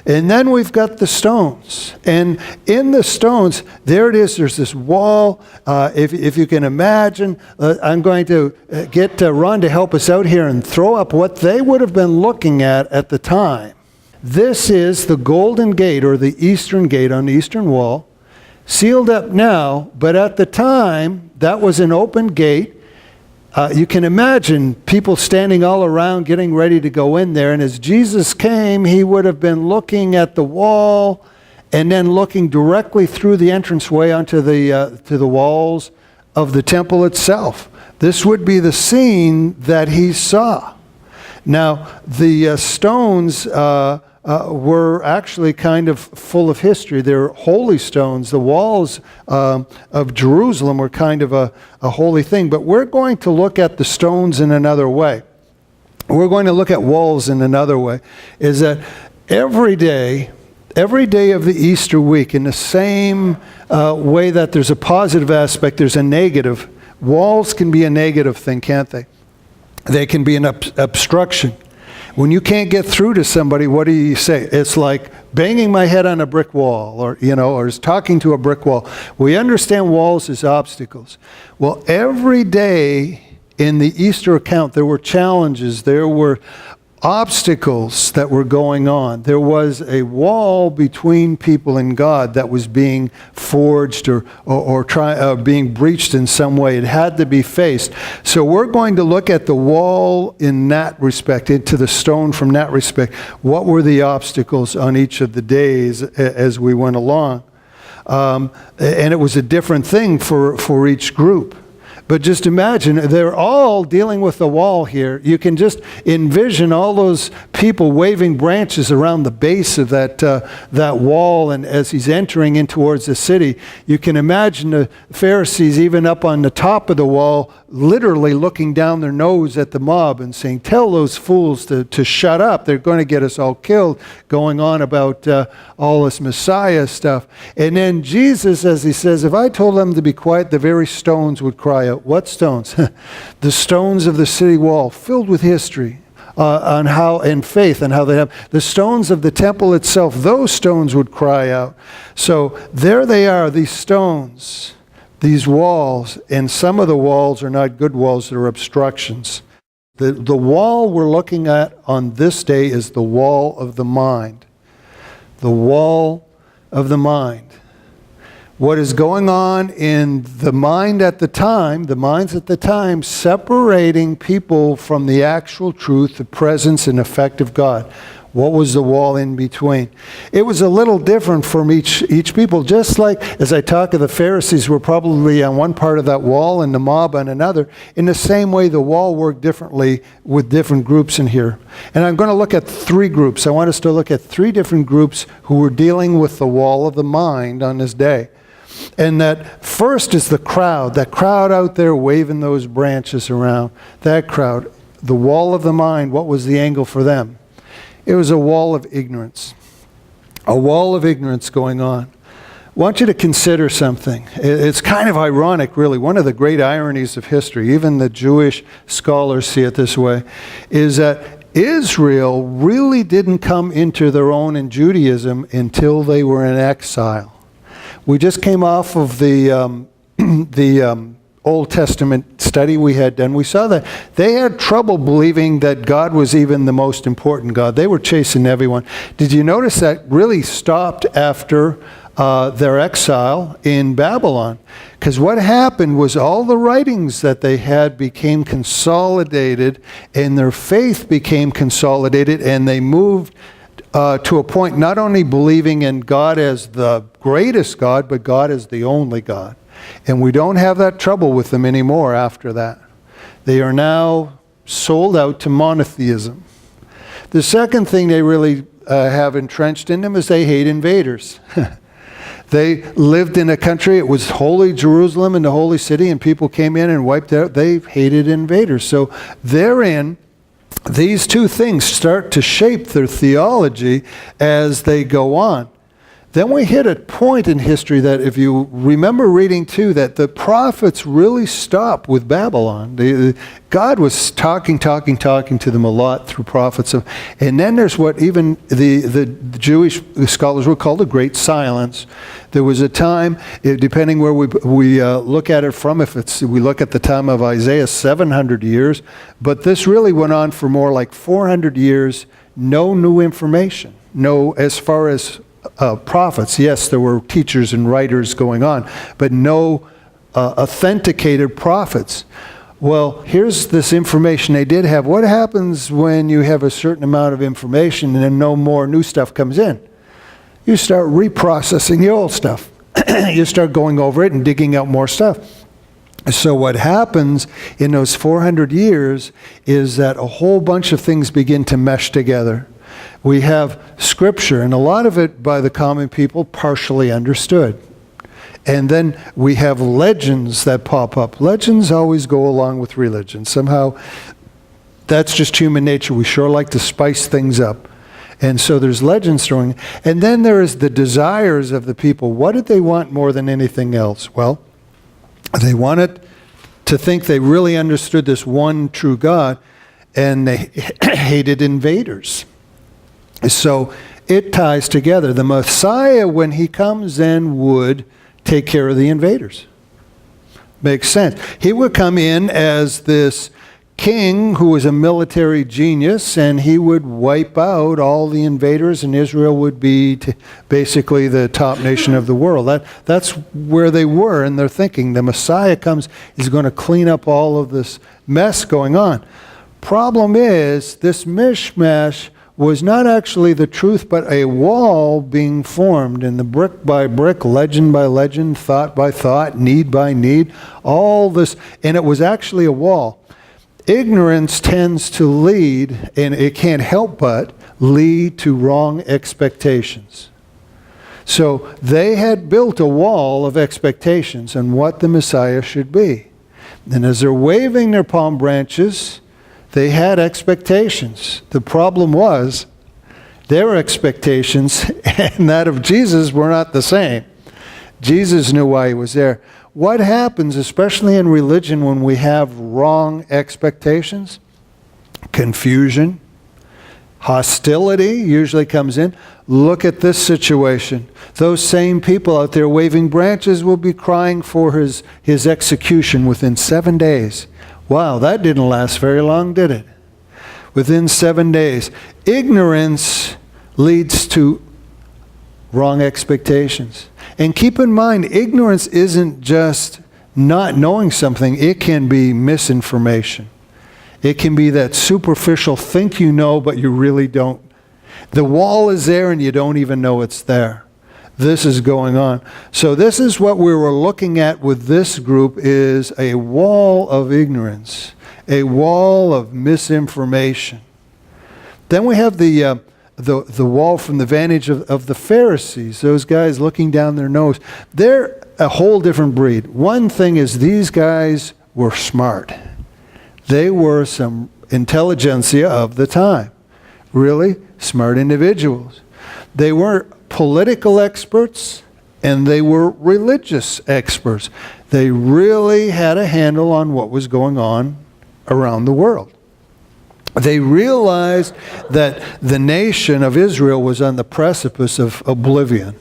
And then we've got the stones. And in the stones, there it is. There's this wall. If you can imagine, I'm going to get Ron to help us out here and throw up what they would have been looking at the time. This is the Golden Gate, or the Eastern Gate on the Eastern Wall, sealed up now, but at the time, that was an open gate. You can imagine people standing all around getting ready to go in there. And as Jesus came, he would have been looking at the wall and then looking directly through the entranceway onto to the walls of the temple itself. This would be the scene that he saw. Now, the stones were actually kind of full of history. They're holy stones. The walls of Jerusalem were kind of a holy thing. But we're going to look at the stones in another way. We're going to look at walls in another way. Is that every day of the Easter week, in the same way that there's a positive aspect, there's a negative. Walls can be a negative thing, can't they? They can be an obstruction. When you can't get through to somebody, what do you say? It's like banging my head on a brick wall, or is talking to a brick wall. We understand walls as obstacles. Well, every day in the Easter account, there were challenges. There were obstacles that were going on. There was a wall between people and God that was being forged or being breached in some way. It had to be faced. So we're going to look at the wall in that respect, into the stone from that respect. What were the obstacles on each of the days as we went along? And it was a different thing for each group. But just imagine, they're all dealing with the wall here. You can just envision all those people waving branches around the base of that wall, and as he's entering in towards the city, you can imagine the Pharisees even up on the top of the wall, literally looking down their nose at the mob and saying, "Tell those fools to shut up. They're going to get us all killed," going on about all this Messiah stuff. And then Jesus, as he says, "If I told them to be quiet, the very stones would cry out." What stones? The stones of the city wall, filled with history on how, and faith, and how they have the stones of the temple itself. Those stones would cry out. So there they are, these stones, these walls, and some of the walls are not good walls; they're obstructions. The wall we're looking at on this day is the wall of the mind. The wall of the mind. What is going on in the mind at the time, the minds at the time, separating people from the actual truth, the presence and effect of God. What was the wall in between? It was a little different from each people. Just like, as I talk of the Pharisees were probably on one part of that wall and the mob on another, in the same way the wall worked differently with different groups in here. And I'm going to look at three groups. I want us to look at three different groups who were dealing with the wall of the mind on this day. And that first is the crowd, that crowd out there waving those branches around. That crowd, the wall of the mind, what was the angle for them? It was a wall of ignorance. A wall of ignorance going on. I want you to consider something. It's kind of ironic, really. One of the great ironies of history, even the Jewish scholars see it this way, is that Israel really didn't come into their own in Judaism until they were in exile. We just came off of the Old Testament study we had done. We saw that they had trouble believing that God was even the most important God. They were chasing everyone. Did you notice that really stopped after their exile in Babylon? Because what happened was all the writings that they had became consolidated, and their faith became consolidated, and they moved to a point not only believing in God as the greatest God, but God as the only God. And we don't have that trouble with them anymore after that. They are now sold out to monotheism. The second thing they really have entrenched in them is they hate invaders. They lived in a country, it was holy Jerusalem and the holy city, and people came in and wiped out. They hated invaders. So therein, these two things start to shape their theology as they go on. Then we hit a point in history that, if you remember reading too, that the prophets really stopped with Babylon. God was talking to them a lot through prophets. And then there's what even the Jewish scholars would call the Great Silence. There was a time, depending where we look at it from, if we look at the time of Isaiah, 700 years, but this really went on for more like 400 years, no new information. No, as far as prophets, yes, there were teachers and writers going on, but no authenticated prophets. Well, here's this information they did have. What happens when you have a certain amount of information and then no more new stuff comes in? You start reprocessing the old stuff. You start going over it and digging out more stuff. So what happens in those 400 years is that a whole bunch of things begin to mesh together. We have scripture, and a lot of it by the common people partially understood. And then we have legends that pop up. Legends always go along with religion. Somehow, that's just human nature. We sure like to spice things up. And so there's legends throwing. And then there is the desires of the people. What did they want more than anything else? Well, they wanted to think they really understood this one true God, and they hated invaders. So it ties together. The Messiah, when he comes in, would take care of the invaders. Makes sense. He would come in as this king who was a military genius, and he would wipe out all the invaders, and Israel would be basically the top nation of the world. That's where they were in their thinking. The Messiah comes, he's going to clean up all of this mess going on. Problem is, this mishmash was not actually the truth, but a wall being formed, and the brick by brick, legend by legend, thought by thought, need by need, all this, and it was actually a wall. Ignorance tends to lead, and it can't help but lead to wrong expectations. So they had built a wall of expectations on what the Messiah should be. And as they're waving their palm branches, they had expectations. The problem was their expectations and that of Jesus were not the same. Jesus knew why he was there. What happens, especially in religion, when we have wrong expectations? Confusion, hostility usually comes in. Look at this situation. Those same people out there waving branches will be crying for his execution within 7 days. Wow, that didn't last very long, did it? Within 7 days. Ignorance leads to wrong expectations. And keep in mind, ignorance isn't just not knowing something. It can be misinformation. It can be that superficial think you know, but you really don't. The wall is there and you don't even know it's there. This is going on. So this is what we were looking at with this group, is a wall of ignorance, a wall of misinformation. Then we have the wall from the vantage of the Pharisees, those guys looking down their nose. They're a whole different breed. One thing is, these guys were smart. They were some intelligentsia of the time. Really smart individuals. They weren't political experts, and they were religious experts. They really had a handle on what was going on around the world. They realized that the nation of Israel was on the precipice of oblivion.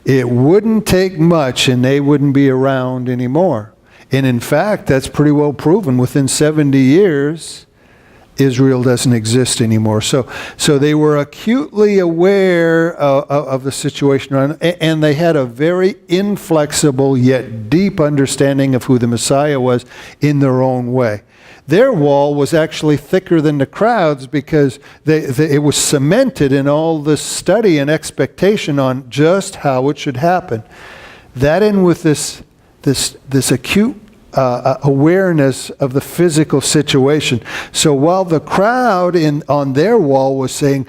It wouldn't take much and they wouldn't be around anymore. And in fact, that's pretty well proven. Within 70 years, Israel doesn't exist anymore. So they were acutely aware of the situation around, and they had a very inflexible yet deep understanding of who the Messiah was in their own way. Their wall was actually thicker than the crowd's because it was cemented in all this study and expectation on just how it should happen. That in with this acute awareness of the physical situation. So while the crowd on their wall was saying,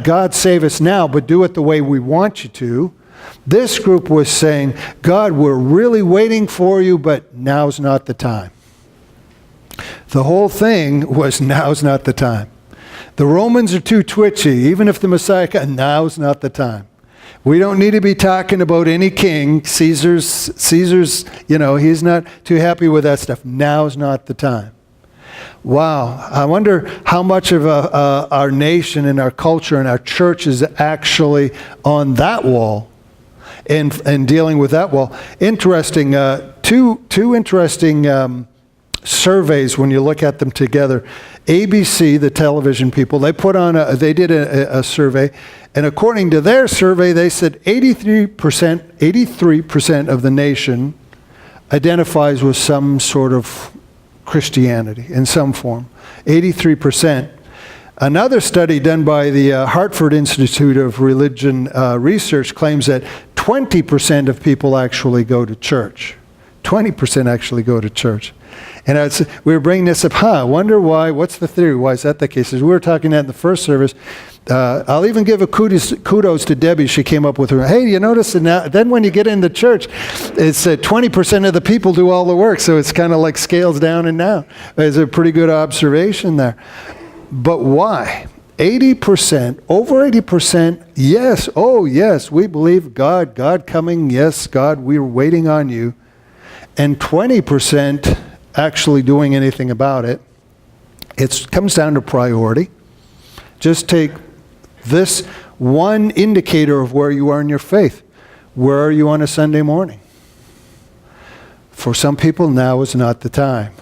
God save us now, but do it the way we want you to, this group was saying, God, we're really waiting for you, but now's not the time. The whole thing was, now's not the time. The Romans are too twitchy. Even if the Messiah comes, now's not the time. We don't need to be talking about any king. Caesar's, he's not too happy with that stuff. Now's not the time. Wow. I wonder how much of our nation and our culture and our church is actually on that wall and dealing with that wall. Interesting. Two interesting surveys when you look at them together. ABC, the television people, they did a survey, and according to their survey, they said 83% of the nation identifies with some sort of Christianity in some form. 83%. Another study done by the Hartford Institute of Religion Research claims that 20% of people actually go to church. 20% actually go to church. And we were bringing this up, I wonder why, what's the theory? Why is that the case? As we were talking that in the first service, I'll even give a kudos to Debbie. She came up with her, hey, you notice then when you get into church, it's 20% of the people do all the work, so it's kind of like scales down and down. It's a pretty good observation there. But why? 80%, over 80%, yes, oh yes, we believe God coming, yes, God, we're waiting on you. And 20% actually doing anything about it. It comes down to priority. Just take this one indicator of where you are in your faith. Where are you on a Sunday morning? For some people, now is not the time.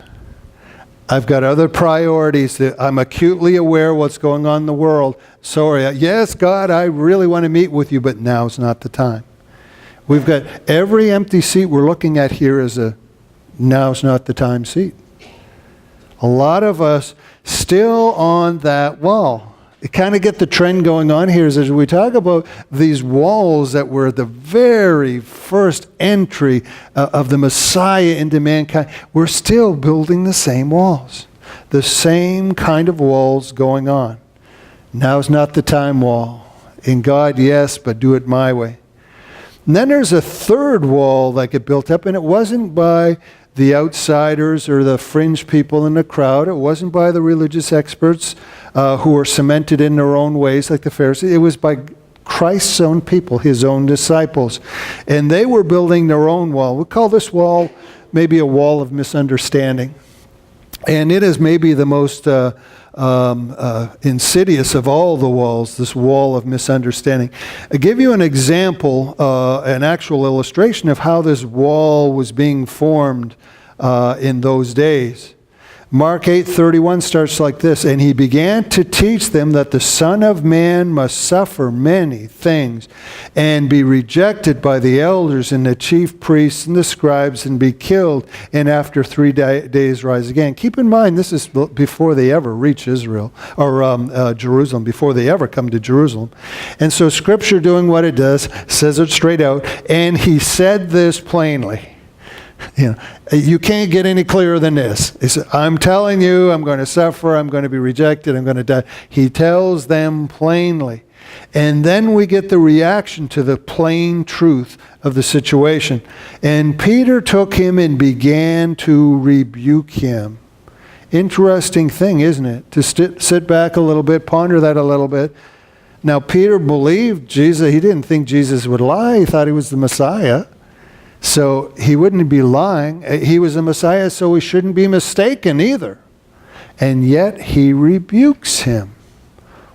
I've got other priorities that I'm acutely aware what's going on in the world. Sorry, yes, God, I really want to meet with you, but now is not the time. We've got every empty seat we're looking at here is a now's not the time seat. A lot of us still on that wall. You kind of get the trend going on here is as we talk about these walls that were the very first entry of the Messiah into mankind. We're still building the same walls. The same kind of walls going on. Now's not the time wall. In God, yes, but do it my way. And then there's a third wall that get built up, and it wasn't by the outsiders or the fringe people in the crowd. It wasn't by the religious experts who were cemented in their own ways like the Pharisees. It was by Christ's own people, his own disciples. And they were building their own wall. We call this wall maybe a wall of misunderstanding. And it is maybe the most insidious of all the walls, this wall of misunderstanding. I'll give you an example, an actual illustration of how this wall was being formed in those days. Mark 8:31 starts like this, and he began to teach them that the Son of Man must suffer many things and be rejected by the elders and the chief priests and the scribes and be killed and after 3 days rise again. Keep in mind, this is before they ever reach Israel or Jerusalem, before they ever come to Jerusalem. And so Scripture, doing what it does, says it straight out, and he said this plainly. You can't get any clearer than this. He said, I'm telling you, I'm going to suffer, I'm going to be rejected, I'm going to die. He tells them plainly. And then we get the reaction to the plain truth of the situation. And Peter took him and began to rebuke him. Interesting thing, isn't it? To sit back a little bit, ponder that a little bit. Now, Peter believed Jesus. He didn't think Jesus would lie. He thought he was the Messiah. So he wouldn't be lying. He was a Messiah, so he shouldn't be mistaken either. And yet he rebukes him.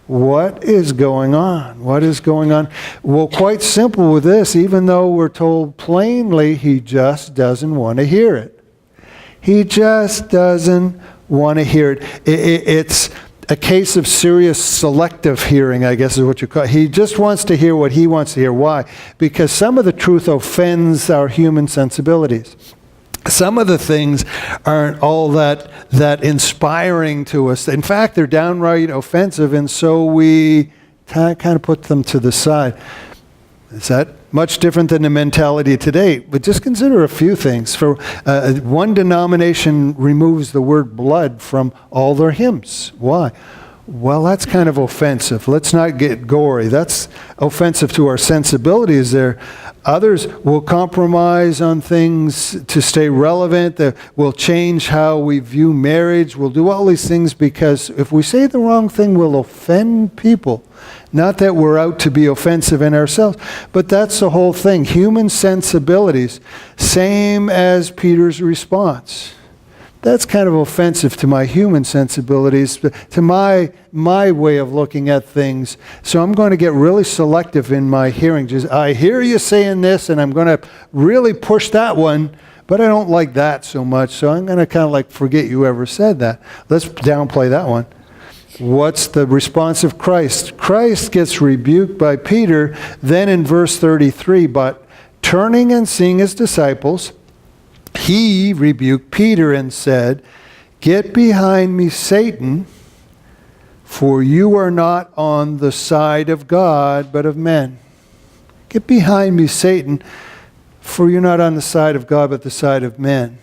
What is going on? What is going on? Well, quite simple with this. Even though we're told plainly, he just doesn't want to hear it. He just doesn't want to hear it. It's a case of serious selective hearing, I guess is what you call it. He just wants to hear what he wants to hear. Why? Because some of the truth offends our human sensibilities. Some of the things aren't all that inspiring to us. In fact, they're downright offensive, and so we kind of put them to the side. Is that much different than the mentality today? But just consider a few things. For one denomination removes the word blood from all their hymns. Why? Well, that's kind of offensive. Let's not get gory. That's offensive to our sensibilities there. Others will compromise on things to stay relevant. We'll change how we view marriage. We'll do all these things because if we say the wrong thing, we'll offend people. Not that we're out to be offensive in ourselves, but that's the whole thing. Human sensibilities, same as Peter's response. That's kind of offensive to my human sensibilities, to my way of looking at things. So I'm going to get really selective in my hearing. Just, I hear you saying this, and I'm going to really push that one, but I don't like that so much, so I'm going to kind of like forget you ever said that. Let's downplay that one. What's the response of Christ? Christ gets rebuked by Peter. Then in verse 33, but turning and seeing his disciples, he rebuked Peter and said, "Get behind me, Satan, for you are not on the side of God, but of men." Get behind me, Satan, for you're not on the side of God, but the side of men.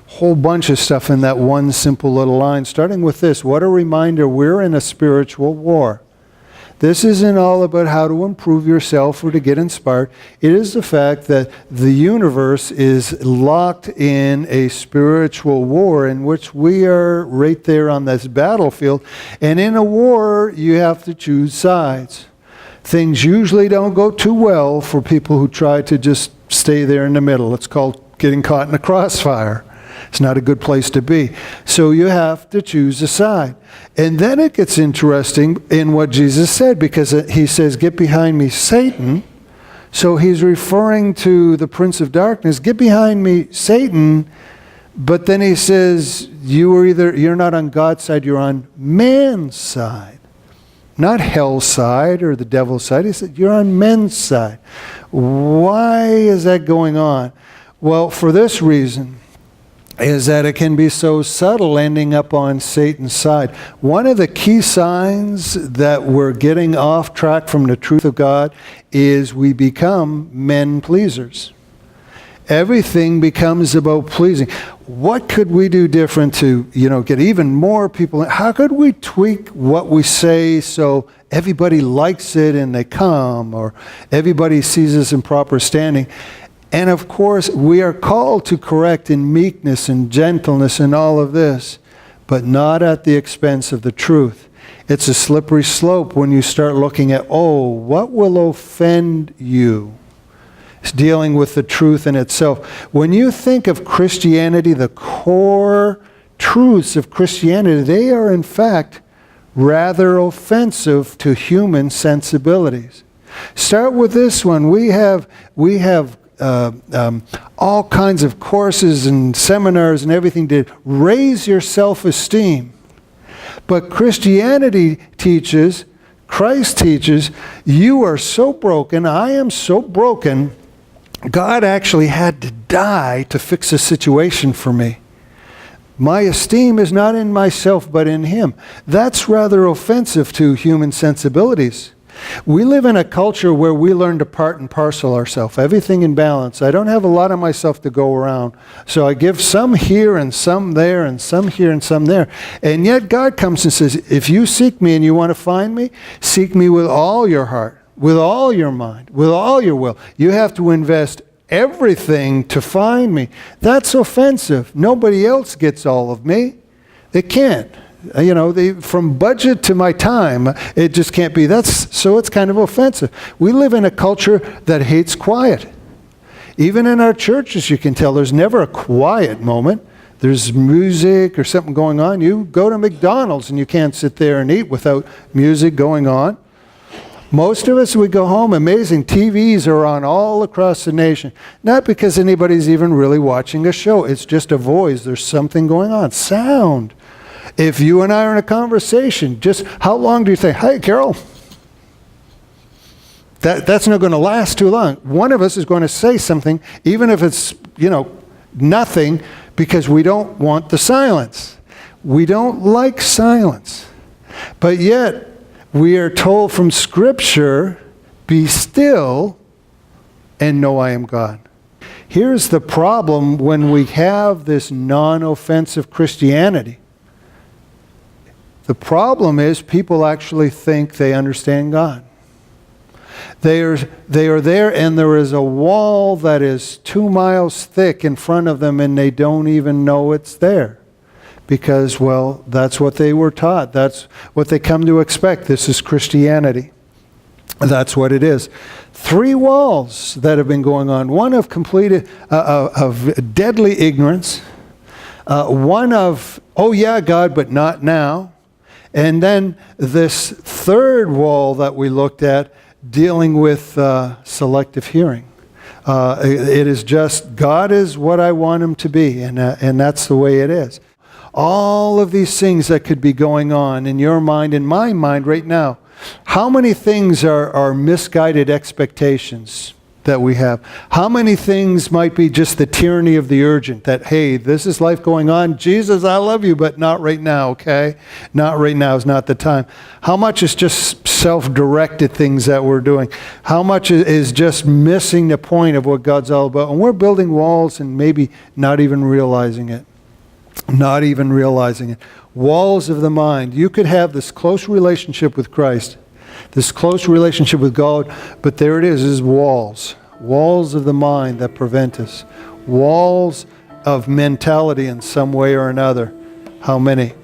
Whole bunch of stuff in that one simple little line, starting with this. What a reminder, we're in a spiritual war. This isn't all about how to improve yourself or to get inspired. It is the fact that the universe is locked in a spiritual war in which we are right there on this battlefield. And in a war, you have to choose sides. Things usually don't go too well for people who try to just stay there in the middle. It's called getting caught in a crossfire. It's not a good place to be. So you have to choose a side. And then it gets interesting in what Jesus said, because he says, "Get behind me, Satan." So he's referring to the prince of darkness. Get behind me, Satan. But then he says, you're not on God's side, you're on man's side. Not hell's side or the devil's side. He said, you're on men's side. Why is that going on? Well, for this reason, is that it can be so subtle ending up on Satan's side. One of the key signs that we're getting off track from the truth of God is we become men pleasers. Everything becomes about pleasing. What could we do different to, get even more people? How could we tweak what we say so everybody likes it and they come, or everybody sees us in proper standing? And of course, we are called to correct in meekness and gentleness and all of this, but not at the expense of the truth. It's a slippery slope when you start looking at, what will offend you? It's dealing with the truth in itself. When you think of Christianity, the core truths of Christianity, they are in fact rather offensive to human sensibilities. Start with this one. We have all kinds of courses and seminars and everything to raise your self-esteem. But Christianity teaches, Christ teaches, you are so broken, I am so broken, God actually had to die to fix a situation for me. My esteem is not in myself but in Him. That's rather offensive to human sensibilities. We live in a culture where we learn to part and parcel ourselves, everything in balance. I don't have a lot of myself to go around. So I give some here and some there and some here and some there. And yet God comes and says, if you seek me and you want to find me, seek me with all your heart, with all your mind, with all your will. You have to invest everything to find me. That's offensive. Nobody else gets all of me. They can't. From budget to my time, it just can't be. So it's kind of offensive. We live in a culture that hates quiet. Even in our churches, you can tell there's never a quiet moment. There's music or something going on. You go to McDonald's and you can't sit there and eat without music going on. Most of us, we go home, amazing. TVs are on all across the nation. Not because anybody's even really watching a show. It's just a voice. There's something going on. Sound. If you and I are in a conversation, just how long do you think, "Hey, Carol"? That's not going to last too long. One of us is going to say something, even if it's, nothing, because we don't want the silence. We don't like silence. But yet, we are told from Scripture, be still and know I am God. Here's the problem when we have this non-offensive Christianity. The problem is people actually think they understand God. They are there, and there is a wall that is 2 miles thick in front of them, and they don't even know it's there. Because, well, that's what they were taught. That's what they come to expect. This is Christianity. That's what it is. 3 walls that have been going on. One of of deadly ignorance. One of, oh yeah, God, but not now. And then this third wall that we looked at, dealing with selective hearing. It is just, God is what I want him to be, and that's the way it is. All of these things that could be going on in your mind, in my mind right now. How many things are misguided expectations that we have? How many things might be just the tyranny of the urgent, that, hey, this is life going on. Jesus, I love you, but not right now, okay? Not right now is not the time. How much is just self-directed things that we're doing? How much is just missing the point of what God's all about? And we're building walls and maybe not even realizing it. Not even realizing it. Walls of the mind. You could have this close relationship with Christ, this close relationship with God, but there it is walls. Walls of the mind that prevent us. Walls of mentality in some way or another. How many?